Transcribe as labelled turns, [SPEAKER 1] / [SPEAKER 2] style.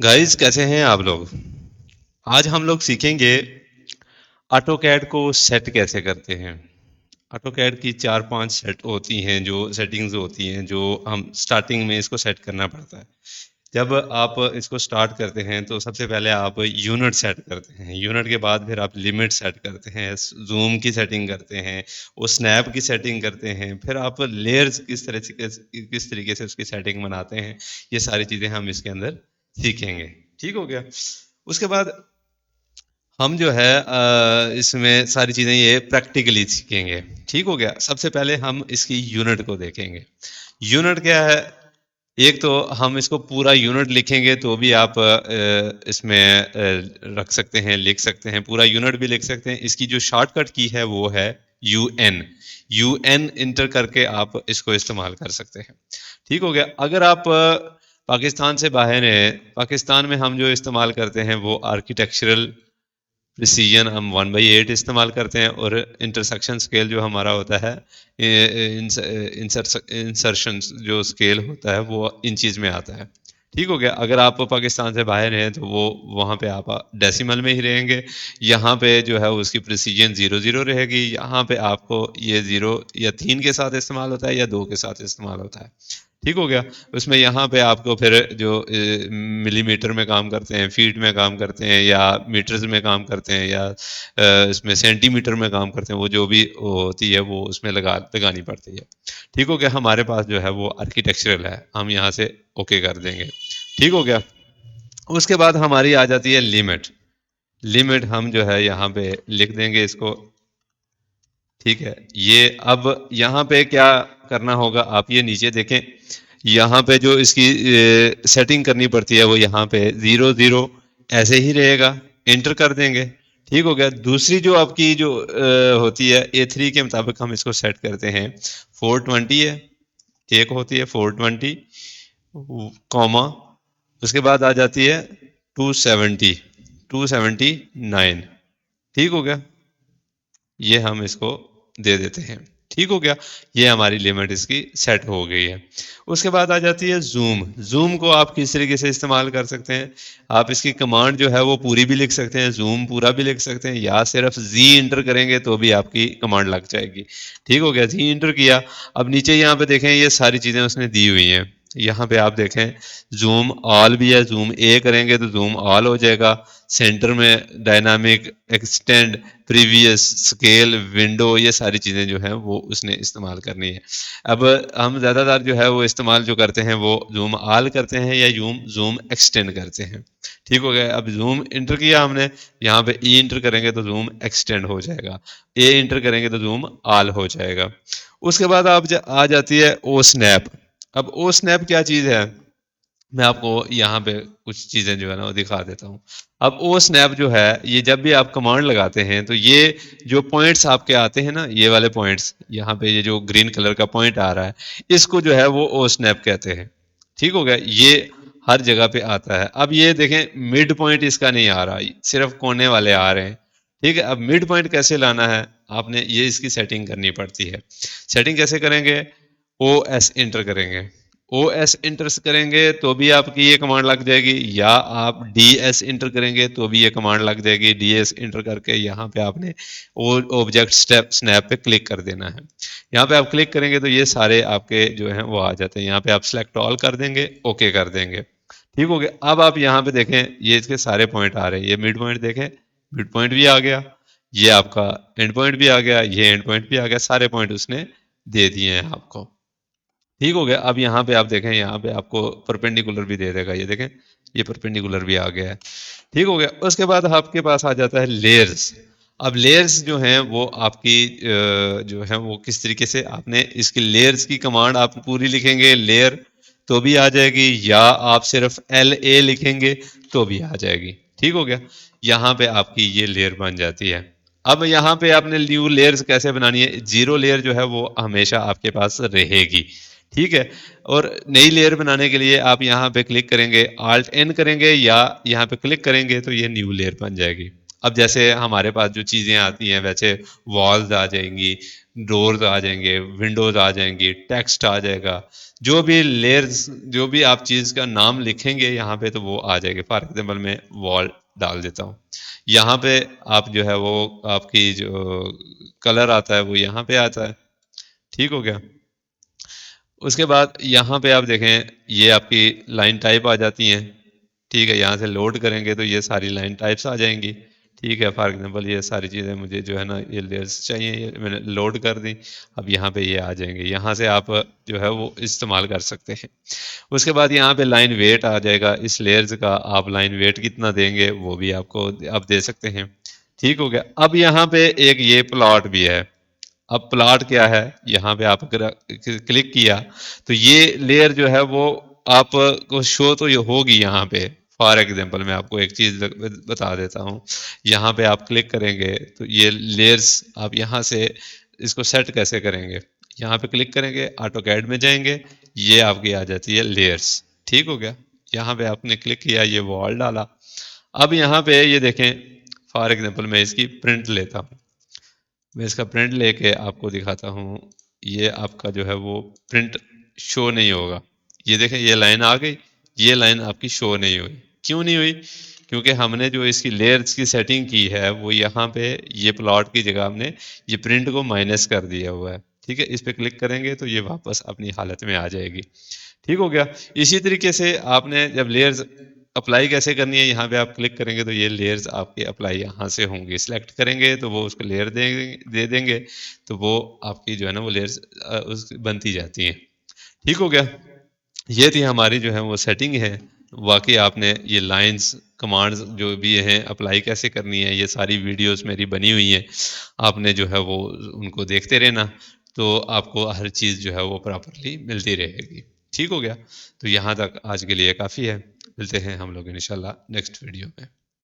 [SPEAKER 1] Guys कैसे हैं आप लोग। आज हम लोग सीखेंगे ऑटो कैड को सेट कैसे करते हैं। ऑटो कैड की 4-5 सेट होती हैं, जो सेटिंग्स होती हैं जो हम स्टार्टिंग में इसको सेट करना पड़ता है। जब आप इसको स्टार्ट करते हैं तो सबसे पहले आप यूनिट सेट करते हैं, यूनिट के बाद फिर आप लिमिट सेट करते हैं, जूम की सेटिंग करते हैं, वो स्नैप की सेटिंग करते हैं, फिर आप लेयर्स किस तरीके से उसकी सेटिंग बनाते हैं। ये सारी चीज़ें हम इसके अंदर सीखेंगे। ठीक हो गया। उसके बाद हम जो है इसमें सारी चीज़ें ये प्रैक्टिकली सीखेंगे। ठीक हो गया। सबसे पहले हम इसकी यूनिट को देखेंगे। यूनिट क्या है? एक तो हम इसको पूरा यूनिट लिखेंगे तो भी आप इसमें रख सकते हैं, लिख सकते हैं, पूरा यूनिट भी लिख सकते हैं। इसकी जो शॉर्टकट की है वो है UN। UN इंटर करके आप इसको इस्तेमाल कर सकते हैं। ठीक हो गया। अगर आप पाकिस्तान से बाहर हैं, पाकिस्तान में हम जो इस्तेमाल करते हैं वो आर्किटेक्चरल प्रिसीजन हम 1/8 इस्तेमाल करते हैं, और इंटरसेक्शन स्केल जो हमारा होता है, इंसर्शन जो स्केल होता है वो इंचीज में आता है। ठीक हो गया। अगर आप पाकिस्तान से बाहर हैं तो वो वहाँ पे आप डेसिमल में ही रहेंगे। यहाँ पे जो है उसकी प्रिसीजन 00 रहेगी। यहाँ पे आपको ये 0 या 3 के साथ इस्तेमाल होता है या 2 के साथ इस्तेमाल होता है। ठीक हो गया। उसमें यहाँ पे आपको फिर जो मिलीमीटर में काम करते हैं, फीट में काम करते हैं, या मीटर्स में काम करते हैं, या इसमें सेंटीमीटर में काम करते हैं, वो जो भी होती है वो उसमें लगानी पड़ती है। ठीक हो गया। हमारे पास जो है वो आर्किटेक्चरल है, हम यहाँ से ओके कर देंगे। ठीक हो गया। उसके बाद हमारी आ जाती है लिमिट। लिमिट हम जो है यहाँ पे लिख देंगे इसको। ठीक है। ये अब यहाँ पे क्या करना होगा, आप ये नीचे देखें, यहाँ पे जो इसकी सेटिंग करनी पड़ती है वो यहाँ पे 00 ऐसे ही रहेगा, एंटर कर देंगे। ठीक हो गया। दूसरी जो आपकी जो होती है A3 के मुताबिक हम इसको सेट करते हैं 420 है। एक होती है 420 कॉमा, उसके बाद आ जाती है 270, 279। ठीक हो गया। ये हम इसको दे देते हैं। ठीक हो गया। ये हमारी लिमिट इसकी सेट हो गई है। उसके बाद आ जाती है जूम। जूम को आप किस तरीके से इस्तेमाल कर सकते हैं? आप इसकी कमांड जो है वो पूरी भी लिख सकते हैं, जूम पूरा भी लिख सकते हैं, या सिर्फ जी इंटर करेंगे तो भी आपकी कमांड लग जाएगी। ठीक हो गया। जी इंटर किया। अब नीचे यहाँ पे देखें, ये सारी चीज़ें उसने दी हुई हैं। यहाँ पे आप देखें जूम ऑल भी है, जूम ए करेंगे तो जूम ऑल हो जाएगा। सेंटर में dynamic, extend, previous, scale, window, ये सारी चीज़ें जो हैं वो उसने इस्तेमाल करनी है। अब हम ज़्यादातर जो है वो इस्तेमाल जो करते हैं वो जूम ऑल करते हैं या जूम एक्सटेंड करते हैं। ठीक हो गया। अब जूम इंटर किया हमने, यहाँ पे ई इंटर करेंगे तो जूम एक्सटेंड हो जाएगा, ए इंटर करेंगे तो जूम ऑल हो जाएगा। उसके बाद आप आ जाती है ओ स्नैप। अब ओ स्नैप क्या चीज़ है, मैं आपको यहाँ पे कुछ चीज़ें जो है ना वो दिखा देता हूँ। अब ओ स्नैप जो है, ये जब भी आप कमांड लगाते हैं तो ये जो पॉइंट्स आपके आते हैं ना, ये वाले पॉइंट्स, यहाँ पे ये जो ग्रीन कलर का पॉइंट आ रहा है, इसको जो है वो ओ स्नैप कहते हैं। ठीक हो गया। ये हर जगह पे आता है। अब ये देखें, मिड पॉइंट इसका नहीं आ रहा, सिर्फ कोने वाले आ रहे हैं। ठीक है। अब मिड पॉइंट कैसे लाना है, आपने ये इसकी सेटिंग करनी पड़ती है। सेटिंग कैसे करेंगे? OS इंटर करेंगे। OS इंटर करेंगे तो भी आपकी ये कमांड लग जाएगी, या आप DS इंटर करेंगे तो भी ये कमांड लग जाएगी। DS इंटर करके यहाँ पे आपने ऑब्जेक्ट स्टेप स्नैप पे क्लिक कर देना है। यहाँ पे आप क्लिक करेंगे तो ये सारे आपके जो हैं वो आ जाते हैं। यहाँ पे आप सेलेक्ट ऑल कर देंगे, ओके कर देंगे। ठीक हो गया। अब आप यहाँ पे देखें, ये इसके सारे पॉइंट आ रहे हैं। ये मिड पॉइंट देखें, मिड पॉइंट भी आ गया, ये आपका एंड पॉइंट भी आ गया, ये एंड पॉइंट भी आ गया, सारे पॉइंट उसने दे दिए हैं आपको। ठीक हो गया। अब यहाँ पे आप देखें, यहाँ पे आपको परपेंडिकुलर भी दे देगा, ये देखें, ये परपेंडिकुलर भी आ गया है। ठीक हो गया। उसके बाद आपके पास आ जाता है लेयर्स। अब लेयर्स जो हैं वो आपकी जो है वो किस तरीके से, आपने इसकी लेयर्स की कमांड आप पूरी लिखेंगे लेयर तो भी आ जाएगी, या आप सिर्फ LA लिखेंगे तो भी आ जाएगी। ठीक हो गया। यहाँ पे आपकी ये लेयर बन जाती है। अब यहाँ पे आपने न्यू लेयर्स कैसे बनानी है? जीरो लेयर जो है वो हमेशा आपके पास रहेगी। ठीक है। और नई लेयर बनाने के लिए आप यहाँ पे क्लिक करेंगे, Alt N करेंगे, या यहाँ पे क्लिक करेंगे तो ये न्यू लेयर बन जाएगी। اب جیسے ہمارے پاس جو چیزیں آتی ہیں ویسے والز آ جائیں گی، ڈورز آ جائیں گے، ونڈوز آ جائیں گی، ٹیکسٹ آ جائے گا، جو بھی لیئرز، جو بھی آپ چیز کا نام لکھیں گے یہاں پہ تو وہ آ جائے گا. فار ایگزامپل میں وال ڈال دیتا ہوں، یہاں پہ آپ جو ہے وہ آپ کی جو کلر آتا ہے وہ یہاں پہ آتا ہے. ٹھیک ہو گیا. اس کے بعد یہاں پہ آپ دیکھیں یہ آپ کی لائن ٹائپ آ جاتی ہیں. ٹھیک ہے، یہاں سے لوڈ کریں گے تو یہ ساری لائن ٹائپس آ جائیں گی. ٹھیک ہے، فار ایگزامپل یہ ساری چیزیں مجھے جو ہے نا یہ لیئرس چاہیے، یہ میں نے لوڈ کر دی. اب یہاں پہ یہ آ جائیں گے، یہاں سے آپ جو ہے وہ استعمال کر سکتے ہیں. اس کے بعد یہاں پہ لائن ویٹ آ جائے گا، اس لیئرز کا آپ لائن ویٹ کتنا دیں گے وہ بھی آپ کو آپ دے سکتے ہیں. ٹھیک ہو گیا. اب یہاں پہ ایک یہ پلاٹ بھی ہے. اب پلاٹ کیا ہے، یہاں پہ آپ اگر کلک کیا تو یہ لیئر جو ہے وہ آپ کو شو تو یہ ہوگی یہاں پہ. فار ایگزامپل میں آپ کو ایک چیز بتا دیتا ہوں، یہاں پہ آپ کلک کریں گے تو یہ لیئرز آپ یہاں سے اس کو سیٹ کیسے کریں گے، یہاں پہ کلک کریں گے، آٹو کیڈ میں جائیں گے، یہ آپ کی آ جاتی ہے لیئرز. ٹھیک ہو گیا. یہاں پہ آپ نے کلک کیا، یہ وال ڈالا. اب یہاں پہ یہ دیکھیں، فار ایگزامپل میں اس کی پرنٹ لیتا ہوں، میں اس کا پرنٹ لے کے آپ کو دکھاتا ہوں. یہ آپ کا جو ہے وہ پرنٹ شو نہیں ہوگا. یہ دیکھیں یہ لائن آ گئی، یہ لائن آپ کی شو نہیں ہوئی. کیوں نہیں ہوئی؟ کیونکہ ہم نے جو اس کی لیئرز کی سیٹنگ کی ہے وہ یہاں پہ یہ پلاٹ کی جگہ ہم نے یہ پرنٹ کو مائنس کر دیا ہوا ہے. ٹھیک ہے، اس پہ کلک کریں گے تو یہ واپس اپنی حالت میں آ جائے گی. ٹھیک ہو گیا. اسی طریقے سے آپ نے جب لیئرز اپلائی کیسے کرنی ہے، یہاں پہ آپ کلک کریں گے تو یہ لیئرز آپ کے اپلائی یہاں سے ہوں گی. سلیکٹ کریں گے تو وہ اس کو لیئر دے دیں گے تو وہ آپ کی جو ہے نا وہ لیئرز بنتی جاتی ہیں. ٹھیک ہو گیا. یہ تھی ہماری جو ہے وہ سیٹنگ ہے. واقعی آپ نے یہ لائنز کمانڈز جو بھی ہیں اپلائی کیسے کرنی ہے، یہ ساری ویڈیوز میری بنی ہوئی ہیں، آپ نے جو ہے وہ ان کو دیکھتے رہنا تو آپ کو ہر چیز جو ہے وہ پراپرلی ملتی رہے گی. ٹھیک ہو گیا. تو یہاں تک آج کے لیے کافی ہے. ملتے ہیں ہم لوگ انشاءاللہ نیکسٹ ویڈیو میں.